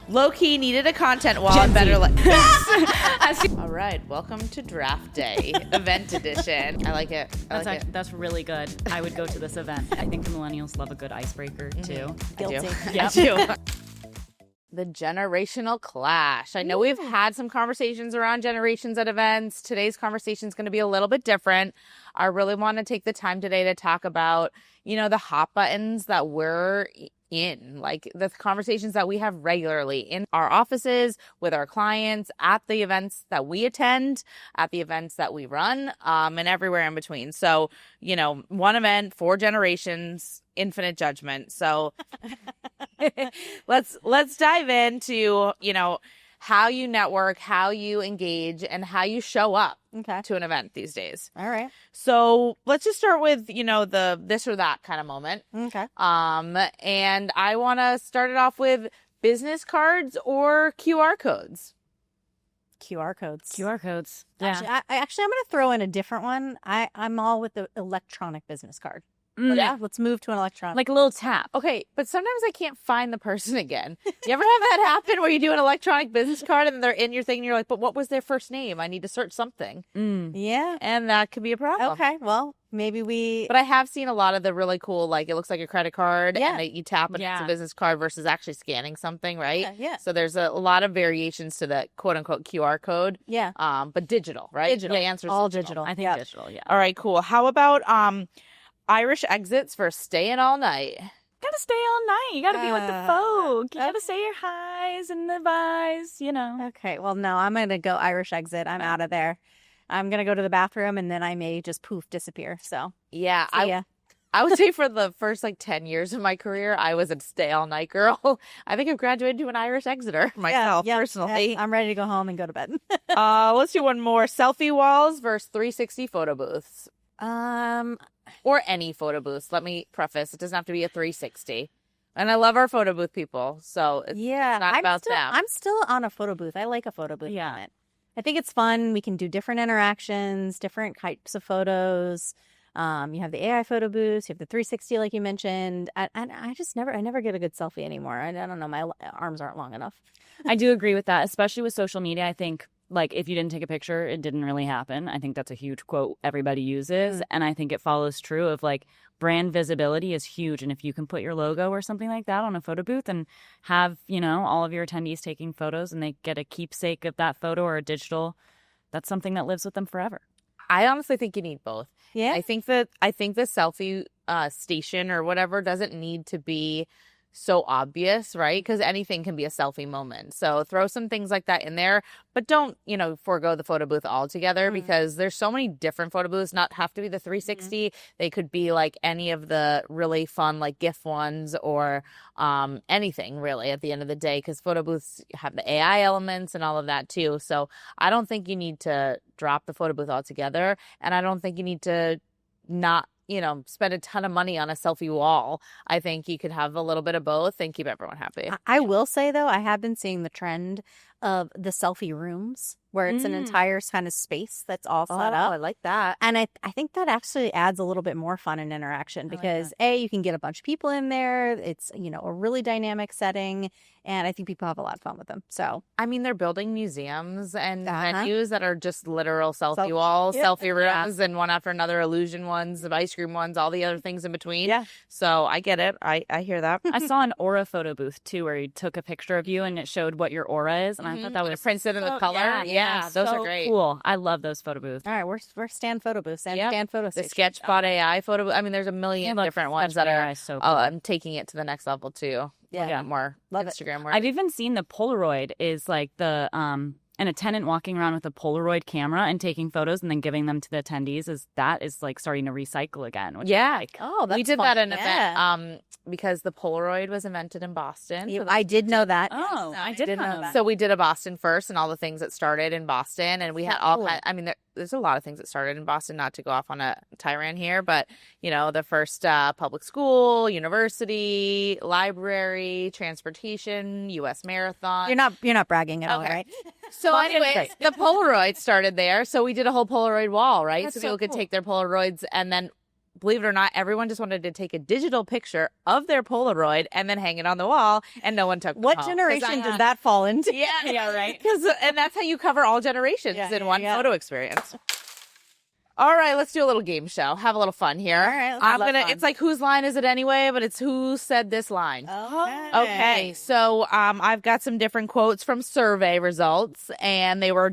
Low-key needed a content wall and better All right, welcome to Draft Day, event edition. I like it. That's really good. I would go to this event. I think the millennials love a good icebreaker, too. Guilty. Yep. I do. The generational clash. I know we've had some conversations around generations at events. Today's conversation is going to be a little bit different. I really want to take the time today to talk about, the hot buttons that we're in, like the conversations that we have regularly in our offices, with our clients, at the events that we attend, at the events that we run, and everywhere in between. So, one event, 4 generations, infinite judgment. So let's dive into, how you network, how you engage, and how you show up to an event these days. All right. So let's just start with, the this or that kind of moment. Okay. And I want to start it off with business cards or QR codes. QR codes. QR codes. Yeah. Actually, I'm going to throw in a different one. I'm all with the electronic business card. Yeah. Let's move to an electronic. Like a little tap. Okay, but sometimes I can't find the person again. You ever have that happen where you do an electronic business card and they're in your thing and you're like, but what was their first name? I need to search something. Yeah. And that could be a problem. Okay, well, maybe But I have seen a lot of the really cool, like it looks like a credit card Yeah. and you tap it, it's a business card versus actually scanning something, right? Yeah. So there's a lot of variations to the quote unquote QR code. Yeah. But digital, right? Digital. The answer's All digital. I think digital, yeah. All right, cool. How about Irish exits for staying all night? Gotta stay all night. You gotta be with the folk. You gotta say your highs and the byes, Okay, well, no, I'm going to go Irish exit. I'm out of there. I'm going to go to the bathroom and then I may just disappear. So, Yeah, yeah. I would say for the first 10 years of my career, I was a stay all night girl. I think I've graduated to an Irish exiter myself personally. I'm ready to go home and go to bed. Let's do one more. Selfie walls versus 360 photo booths. Or any photo booths. Let me preface, it doesn't have to be a 360. And I love our photo booth people, so it's not about them. I'm still on a photo booth. I like a photo booth. Yeah. I think it's fun. We can do different interactions, different types of photos. You have the AI photo booths, you have the 360 like you mentioned. And I never get a good selfie anymore. I don't know, my arms aren't long enough. I do agree with that, especially with social media. I think, if you didn't take a picture, it didn't really happen. I think that's a huge quote everybody uses. And I think it follows true of, brand visibility is huge. And if you can put your logo or something like that on a photo booth and have, all of your attendees taking photos and they get a keepsake of that photo or a digital, that's something that lives with them forever. I honestly think you need both. Yeah. I think the selfie station or whatever doesn't need to be so obvious, right? Because anything can be a selfie moment. So throw some things like that in there, but don't, forego the photo booth altogether because there's so many different photo booths, not have to be the 360. They could be any of the really fun, GIF ones or anything really at the end of the day, because photo booths have the AI elements and all of that too. So I don't think you need to drop the photo booth altogether. And I don't think you need to not spend a ton of money on a selfie wall. I think you could have a little bit of both and keep everyone happy. I will say, though, I have been seeing the trend of the selfie rooms where it's an entire kind of space that's all set up. I like that. And I think that actually adds a little bit more fun and interaction because, A, you can get a bunch of people in there. It's, a really dynamic setting. And I think people have a lot of fun with them. So, I mean, they're building museums and venues that are just literal selfie walls, selfie rooms, and one after another, illusion ones, the ice cream ones, all the other things in between. Yeah. So I get it. I hear that. I saw an aura photo booth too, where he took a picture of you and it showed what your aura is. And I thought that was printed in the color. Yeah, those are great. Cool. I love those photo booths. All right, we're stand photo booths and stand photo The station. Sketchbot AI photo booth. I mean, there's a million different ones that are. So cool. I'm taking it to the next level too. Yeah. More Love Instagram work. I've even seen the Polaroid is the an attendant walking around with a Polaroid camera and taking photos and then giving them to the attendees is starting to recycle again. Which we did that in an event because the Polaroid was invented in Boston. I did know that. Oh, I did not know that. So we did a Boston first and all the things that started in Boston, and we had all there's a lot of things that started in Boston, not to go off on a tirade here, but the first public school, university, library, transportation, U.S. marathon. You're not bragging at all, right? So anyways, the Polaroid started there. So we did a whole Polaroid wall, right? That's so people could take their Polaroids and then believe it or not, everyone just wanted to take a digital picture of their Polaroid and then hang it on the wall, and no one took it What home. generation does that fall into? Yeah, right. And that's how you cover all generations in one yeah. photo experience. All right, let's do a little game show. Have a little fun here. All right, fun. It's like, whose line is it anyway? But it's who said this line. Okay. So I've got some different quotes from survey results, and they were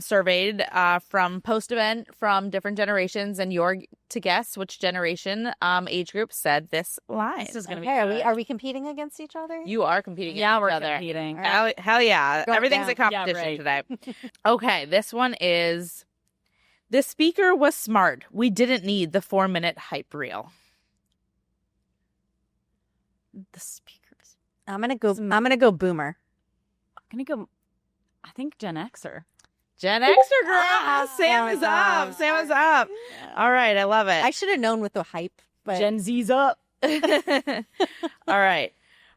surveyed from post-event from different generations, and you're to guess which generation age group said this line. This is going to be Are we competing against each other? You are competing against Yeah, we're each other. competing. Right. Hell yeah. Going Everything's down. a competition Yeah, today. Okay, this one is, the speaker was smart. We didn't need the 4-minute hype reel. The speakers. I'm gonna go boomer. I'm going to go, I think Gen Xer. Gen Xer girl. Sam is up. Sam is up. All right, I love it. I should have known with the hype, but Gen Z's up. All right.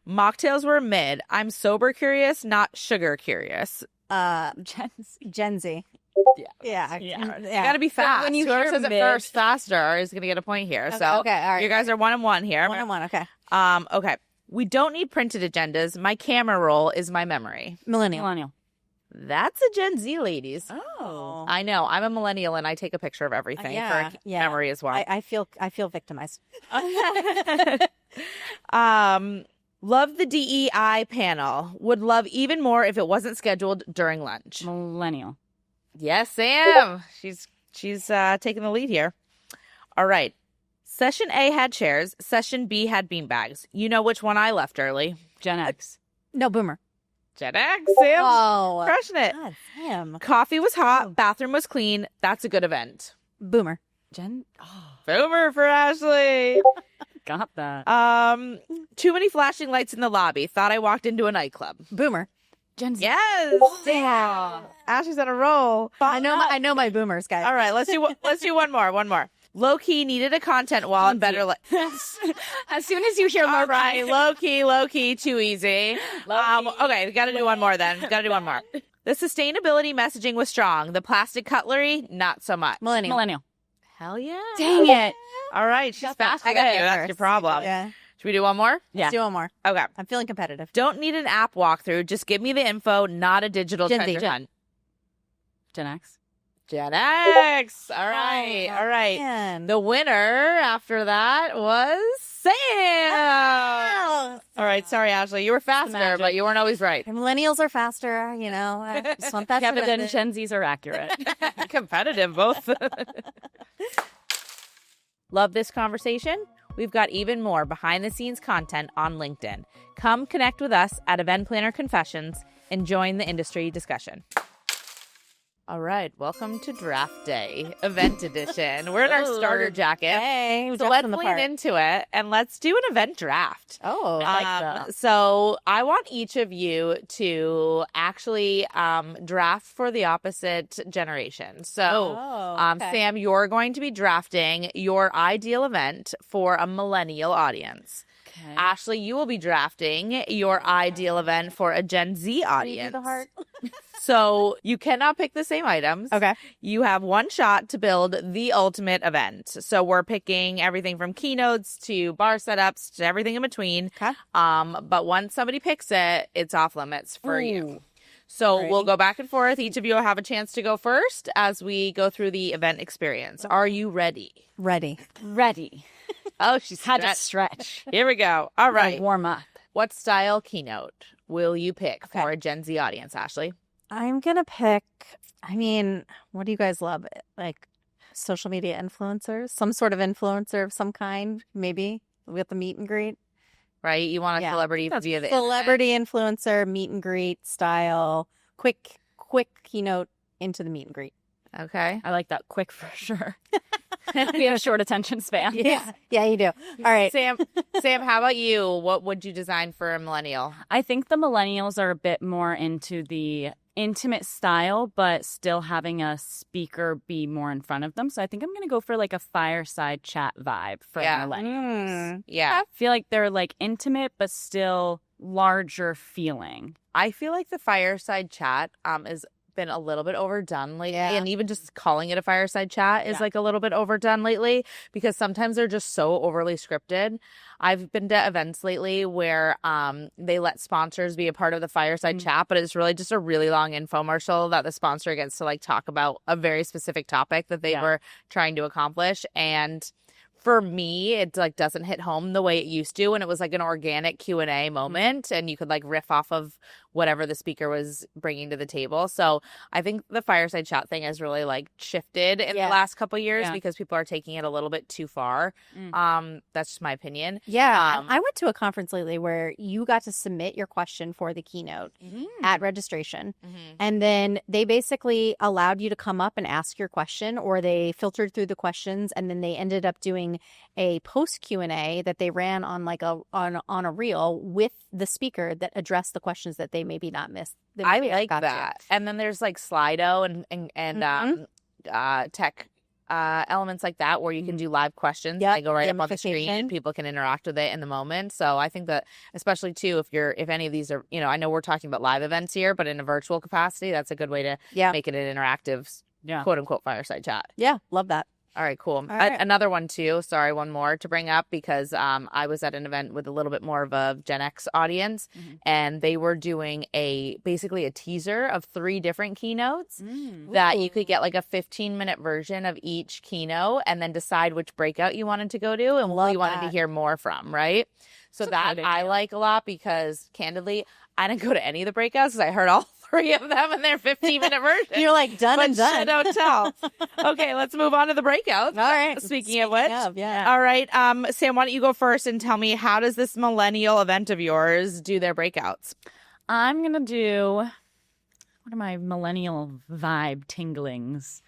Mocktails were mid. I'm sober curious, not sugar curious. Gen Z. Yeah. You gotta be fast. when you Whoever hear says it mid- first faster is gonna get a point here. So okay, all right. you guys are 1-1 here. 1-1. Okay. Okay. We don't need printed agendas. My camera roll is my memory. Millennial. That's a Gen Z, ladies. Oh. I know. I'm a millennial and I take a picture of everything for memory as well. I feel victimized. Love the DEI panel. Would love even more if it wasn't scheduled during lunch. Millennial. Yes, Sam. She's taking the lead here. All right. Session A had chairs. Session B had beanbags. You know which one I left early. Gen X. No, boomer. Gen X. Sam. Oh. Crushing it. God, Sam. Coffee was hot. Bathroom was clean. That's a good event. Boomer. Boomer for Ashley. Got that. Too many flashing lights in the lobby. Thought I walked into a nightclub. Boomer. Gen Z. Yes. Damn. Ashley's on a roll. I know my boomers, guys. All right, let's do one more. Low key needed a content wall and better. As soon as you hear All right, low key, too easy. Okay, we got to do one more then. Got to do one more. The sustainability messaging was strong. The plastic cutlery, not so much. Millennial. Hell yeah. Dang it. All right, she's fast. I got you That's first. your problem. Yeah. Should we do one more? Yeah. Let's do one more. Okay. I'm feeling competitive. Don't need an app walkthrough. Just give me the info, not a digital Gen Z. treasure hunt. Gen X. Gen X. All right. Oh, All right. man. The winner after that was Sam. All right. Sorry, Ashley. You were faster, magic. but you weren't always right. Millennials are faster, you know. I just want that Kevin to and Gen Z's are accurate. Competitive, both. Love this conversation? We've got even more behind-the-scenes content on LinkedIn. Come connect with us at Event Planner Confessions and join the industry discussion. All right, welcome to Draft Day, Event Edition. We're in our starter jacket. Hey, we So dressed let's in the lean part. into it and let's do an event draft. Oh, I like that. So I want each of you to actually draft for the opposite generation. So, okay. Sam, you're going to be drafting your ideal event for a millennial audience. Okay. Ashley, you will be drafting your ideal event for a Gen Z Can you do audience. the heart? So you cannot pick the same items. Okay. You have one shot to build the ultimate event. So we're picking everything from keynotes to bar setups to everything in between. Okay. But once somebody picks it, it's off limits for you. So Alrighty. we'll go back and forth. Each of you will have a chance to go first as we go through the event experience. Are you ready? Ready. Ready. Oh, she's Had to stretched. stretch. Here we go. All right. Warm up. What style keynote will you pick for a Gen Z audience, Ashley? I'm going to pick, what do you guys love? Like social media influencers? Some sort of influencer of some kind, maybe with the meet and greet. Right? You want a Yeah. celebrity via the Celebrity influencer, meet and greet style, quick keynote into the meet and greet. Okay. I like that quick for sure. We have a short attention span. Yeah, you do. All right. Sam, how about you? What would you design for a millennial? I think the millennials are a bit more into the intimate style, but still having a speaker be more in front of them. So I think I'm going to go for like a fireside chat vibe for Yeah. millennials. Yeah. I feel like they're like intimate, but still larger feeling. I feel like the fireside chat is been a little bit overdone lately. Yeah. And even just calling it a fireside chat is Yeah. like a little bit overdone lately because sometimes they're just so overly scripted. I've been to events lately where they let sponsors be a part of the fireside chat, but it's really just a really long infomercial that the sponsor gets to like talk about a very specific topic that they were trying to accomplish. And for me, it like doesn't hit home the way it used to, and it was like an organic Q&A moment, and you could like riff off of whatever the speaker was bringing to the table. So I think the fireside chat thing has really like shifted in the last couple of years because people are taking it a little bit too far. That's just my opinion. Yeah, I went to a conference lately where you got to submit your question for the keynote at registration. And then they basically allowed you to come up and ask your question, or they filtered through the questions, and then they ended up doing a post Q&A that they ran on like on a reel with the speaker that addressed the questions that they maybe not missed. I like that. And then there's like Slido and tech elements like that where you can do live questions. They go right up on the screen and people can interact with it in the moment. So I think that especially too, if any of these are, I know we're talking about live events here, but in a virtual capacity, that's a good way to make it an interactive quote unquote fireside chat. Yeah, love that. All right, cool. All right. Another one too. Sorry, one more to bring up because I was at an event with a little bit more of a Gen X audience, and they were doing basically a teaser of 3 different keynotes that you could get like a 15-minute version of each keynote, and then decide which breakout you wanted to go to and what you wanted to hear more from. Right. So that I like a lot because candidly, I didn't go to any of the breakouts because I heard all 3 of them in their 15-minute version. You're like done and done. Don't tell. Okay, let's move on to the breakouts. All right. Speaking of which, yeah. All right, Sam, why don't you go first and tell me how does this millennial event of yours do their breakouts? I'm gonna do what are my millennial vibe tinglings?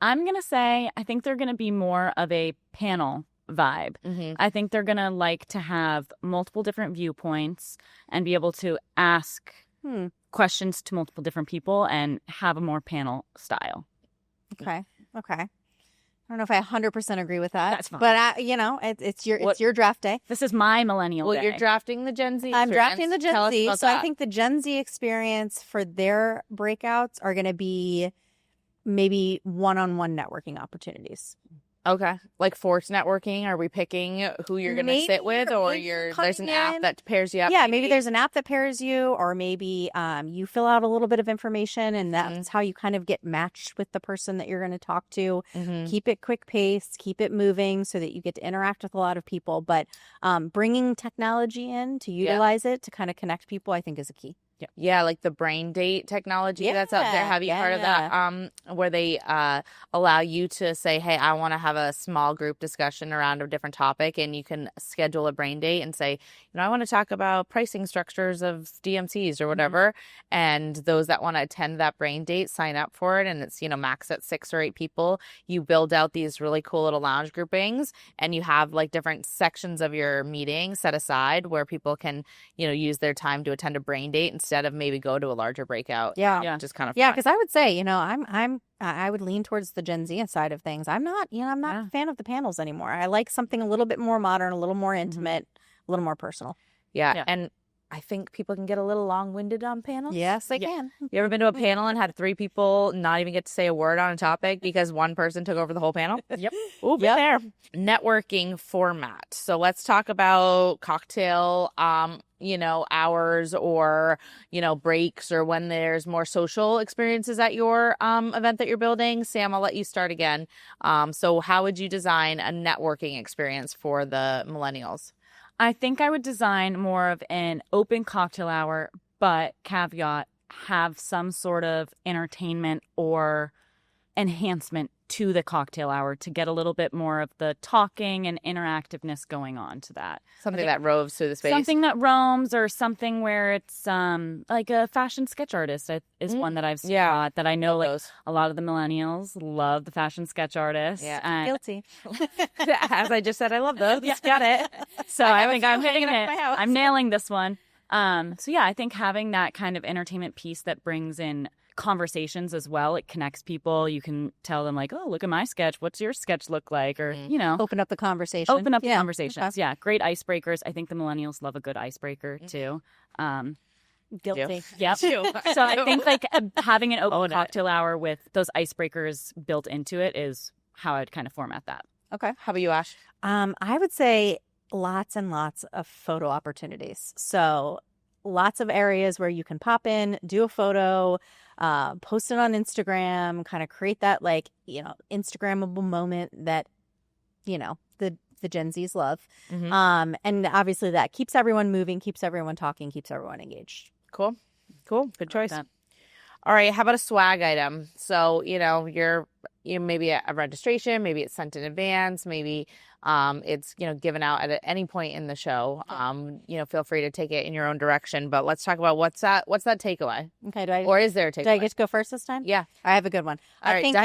I'm gonna say I think they're gonna be more of a panel vibe. I think they're gonna like to have multiple different viewpoints and be able to ask questions to multiple different people and have a more panel style. Okay. I don't know if I 100% agree with that. That's fine. But it's your draft day. This is my millennial day. You're drafting the Gen Z. I'm drafting the Gen Z. So I I think the Gen Z experience for their breakouts are going to be maybe one-on-one networking opportunities. Okay. Like forced networking. Are we picking who you're going to sit with, or there's an app that pairs you up? Yeah, maybe there's an app that pairs you, or maybe you fill out a little bit of information, and that's how you kind of get matched with the person that you're going to talk to. Keep it quick paced, keep it moving so that you get to interact with a lot of people. But bringing technology in to utilize it to kind of connect people, I think, is a key. Yeah, like the brain date technology that's out there. Have you heard of that? Where they allow you to say, hey, I want to have a small group discussion around a different topic, and you can schedule a brain date and say, I want to talk about pricing structures of DMCs or whatever. And those that want to attend that brain date sign up for it, and it's max at 6 or 8 people. You build out these really cool little lounge groupings, and you have like different sections of your meeting set aside where people can use their time to attend a brain date instead of maybe go to a larger breakout. Yeah. Just kind of because I would say, I would lean towards the Gen Z side of things. I'm not a fan of the panels anymore. I like something a little bit more modern, a little more intimate, a little more personal. Yeah. And I think people can get a little long-winded on panels. Yes, they can. You ever been to a panel and had 3 people not even get to say a word on a topic because one person took over the whole panel? Yep. Ooh, been there. Networking format. So let's talk about cocktail hours or, breaks, or when there's more social experiences at your event that you're building. Sam, I'll let you start again. So how would you design a networking experience for the millennials? I think I would design more of an open cocktail hour, but caveat, have some sort of entertainment or enhancement to the cocktail hour to get a little bit more of the talking and interactiveness going on to that. Something that roves through the space. Something that roams, or something where it's like a fashion sketch artist is one that I've spot that I know a lot of the millennials love the fashion sketch artist. Yeah, guilty. As I just said, I love those. Yeah. Got it. So I think I'm hitting it. I'm nailing this one. I think having that kind of entertainment piece that brings in conversations as well, it connects people. You can tell them like, oh, look at my sketch, what's your sketch look like, or open up the conversation. Conversations. Okay. Yeah, great icebreakers. I think the millennials love a good icebreaker too. Guilty. Yep. So I think like having an open Own it. cocktail hour with those icebreakers built into it is how I'd kind of format that. Okay. How about you, Ash? I would say lots and lots of photo opportunities. So lots of areas where you can pop in, do a photo, post it on Instagram, kind of create that like, Instagrammable moment that, the Gen Zs love. Mhm. And obviously that keeps everyone moving, keeps everyone talking, keeps everyone engaged. Cool. Good choice. that. All right. How about a swag item? So, you're maybe a registration, maybe it's sent in advance, maybe it's, given out at any point in the show. Feel free to take it in your own direction. But let's talk about what's that takeaway? Okay. Or is there a takeaway? Do I get to go first this time? Yeah. I have a good one. All right,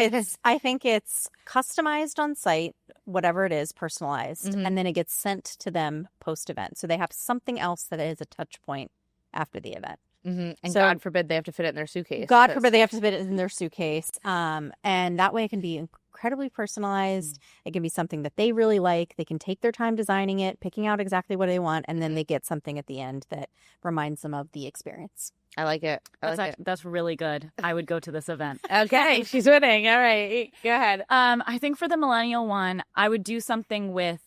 I think it's customized on site, whatever it is, personalized, Mhm. and then it gets sent to them post event. So they have something else that is a touch point after the event. Mm-hmm. And So- God forbid they have to fit it in their suitcase. God forbid they have to fit it in their suitcase. And that way it can be incredibly personalized. It can be something that they really like. They can take their time designing it, picking out exactly what they want, and then they get something at the end that reminds them of the experience. I like it. That's really good. I would go to this event. Okay, she's winning. All right, go ahead. I think for the millennial one, I would do something with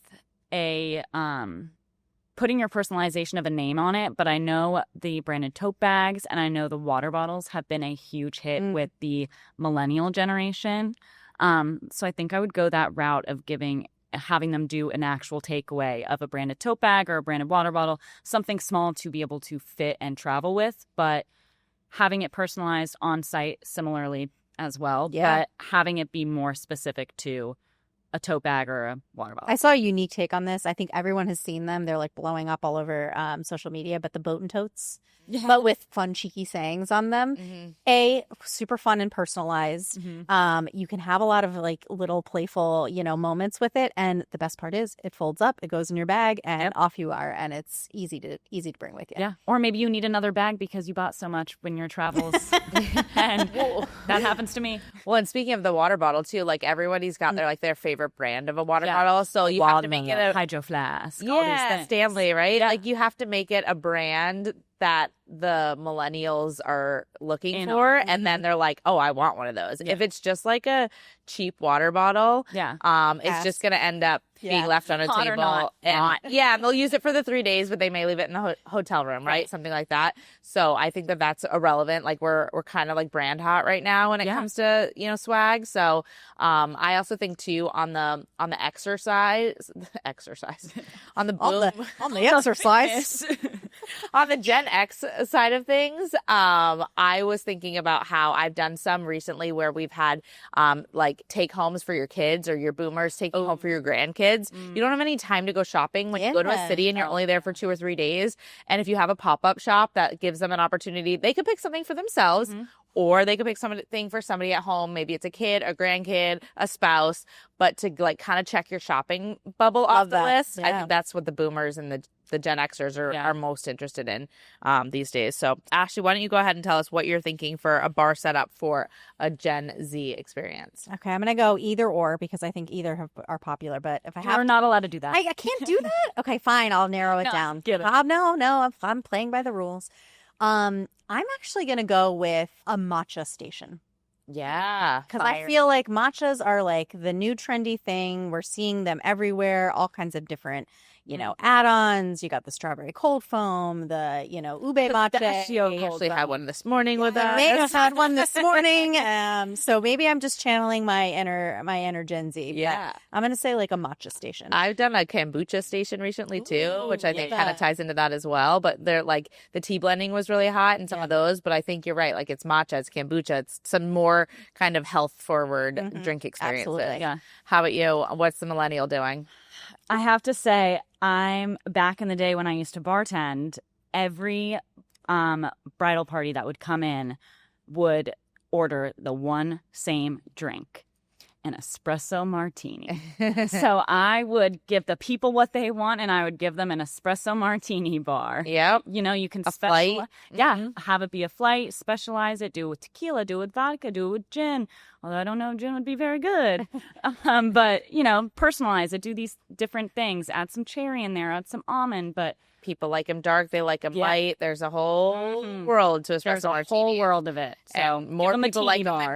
a putting your personalization of a name on it. But I know the branded tote bags and I know the water bottles have been a huge hit with the millennial generation. So I think I would go that route of having them do an actual takeaway of a branded tote bag or a branded water bottle, something small to be able to fit and travel with, but having it personalized on site similarly as well. Yeah. But having it be more specific to a tote bag or a water bottle. I saw a unique take on this. I think everyone has seen them. They're like blowing up all over social media, but the boat and totes, but with fun, cheeky sayings on them. Super fun and personalized. You can have a lot of like little playful, moments with it. And the best part is it folds up, it goes in your bag, and off you are. And it's easy to bring with you. Yeah. Or maybe you need another bag because you bought so much when your travels. And that happens to me. Well, and speaking of the water bottle too, like everybody's got their favorite brand of a water bottle, so you have to make it a Hydro Flask. all these yeah things. Stanley, right? Yeah. Like you have to make it a brand that the millennials are looking In for, and then they're like, oh, I want one of those. If it's just like a cheap water bottle, it's just gonna end up being left on a Hot or table, not. and and they'll use it for the 3 days, but they may leave it in the hotel room, right? Something like that. So I think that that's irrelevant. Like we're kind of like brand hot right now when it comes to swag. So I also think too on the exercise on the boom On the exercise. on the Gen X side of things, I was thinking about how I've done some recently where we've had like take homes for your kids or your boomers taking home for your grandkids. You don't have any time to go shopping when you go to a city and you're only there for 2 or 3 days. And if you have a pop-up shop that gives them an opportunity, they could pick something for themselves. Or they could pick something for somebody at home. Maybe it's a kid, a grandkid, a spouse. But to like kind of check your shopping bubble off the list, I think that's what the boomers and the Gen Xers are most interested in these days. So Ashley, why don't you go ahead and tell us what you're thinking for a bar setup for a Gen Z experience? Okay, I'm going to go either or because I think either are popular. But if I have You're not allowed to do that. I can't do that? Okay, fine. I'll narrow it down. get it. No, I'm playing by the rules. I'm actually going to go with a matcha station. Yeah. Because I feel like matchas are like the new trendy thing. We're seeing them everywhere, all kinds of different, add-ons. You got the strawberry cold foam, the, ube matcha. I actually had one this morning with us. Mace had one this morning. So maybe I'm just channeling my inner Gen Z. Yeah. I'm going to say like a matcha station. I've done a kombucha station recently too, which I think kind of ties into that as well. But they're like the tea blending was really hot in some of those. But I think you're right. Like it's matcha, it's kombucha, it's some more kind of health forward drink experiences. Absolutely. Yeah. How about you? What's the millennial doing? I have to say, I'm back in the day when I used to bartend. Every bridal party that would come in would order the one same drink, an espresso martini. So I would give the people what they want, and I would give them an espresso martini bar. Yep. You can flight. have it be a flight, specialize it, do it with tequila, do it with vodka, do it with gin. Although I don't know if gin would be very good. But, personalize it, do these different things, add some cherry in there, add some almond. But People like them dark. They like them Yeah. light. There's a whole world to espresso There's a martini. whole world of it. So And more give 'em a people teeny like them bar. than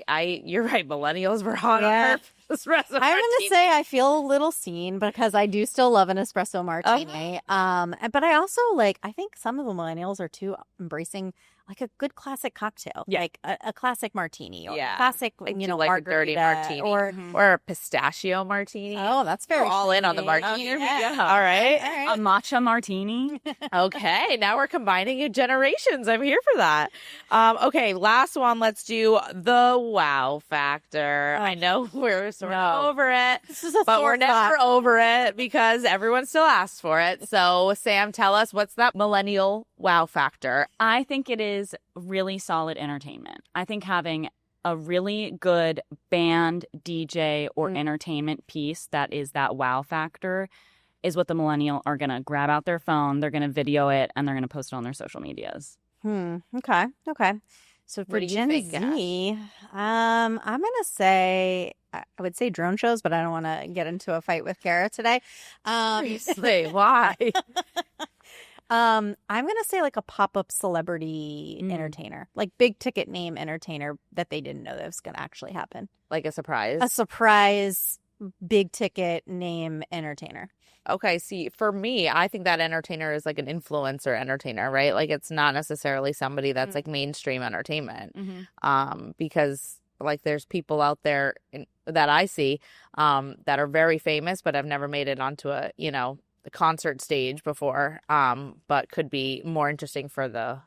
don't. You're right. Millennials were hot Yeah. on her espresso I'm going to martini. say I feel a little seen because I do still love an espresso martini. But I also I think some of the millennials are too embracing like a good classic cocktail, Yeah. like a classic martini or Yeah. a classic, Like, you do know, like a dirty margarita martini. or Or a pistachio martini. oh, that's very We're all in on the shady. martini. Oh, yeah. All right. All A right. matcha martini. Okay, now we're combining generations. I'm here for that. Okay, last one. Let's do the wow factor. I know we're sort of over it, This is a but sore we're never spot. over it because everyone still asks for it. So, Sam, tell us, what's that millennial wow factor? I think it is really solid entertainment. I think having a really good band, DJ, or entertainment piece that is that wow factor is what the millennial are going to grab out their phone, they're going to video it, and they're going to post it on their social medias. Okay. So for do you Gen think, Z, I'm gonna say I would say drone shows, but I don't want to get into a fight with Kara today. Seriously, why? I'm gonna say like a pop-up celebrity entertainer, like big ticket name entertainer that they didn't know that was gonna actually happen. Like a surprise? A surprise big ticket name entertainer. Okay, see, for me, I think that entertainer is like an influencer entertainer, right? Like it's not necessarily somebody that's like mainstream entertainment. Because like there's people out there that I see that are very famous but have never made it onto a, the concert stage before, but could be more interesting for the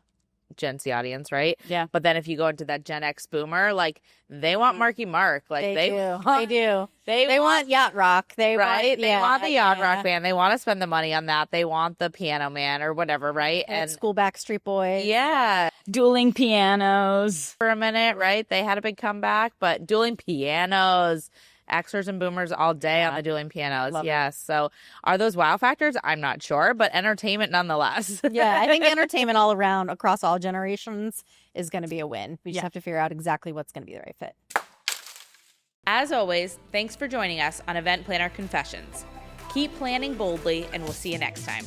Gen Z audience, right? Yeah. But then if you go into that Gen X boomer, like they want Marky Mark. Like They do. They want yacht rock. They right? They want the yacht rock yeah. band. They want to spend the money on that. They want the piano man or whatever, right? And school Backstreet Boys. Yeah, Dueling pianos. for a minute, right? They had a big comeback, but dueling pianos, Xers and boomers all day on the dueling pianos. Love it. Yes. So are those wow factors? I'm not sure, but entertainment nonetheless. Yeah, I think entertainment all around across all generations is going to be a win. We just have to figure out exactly what's going to be the right fit. As always, thanks for joining us on Event Planner Confessions. Keep planning boldly, and we'll see you next time.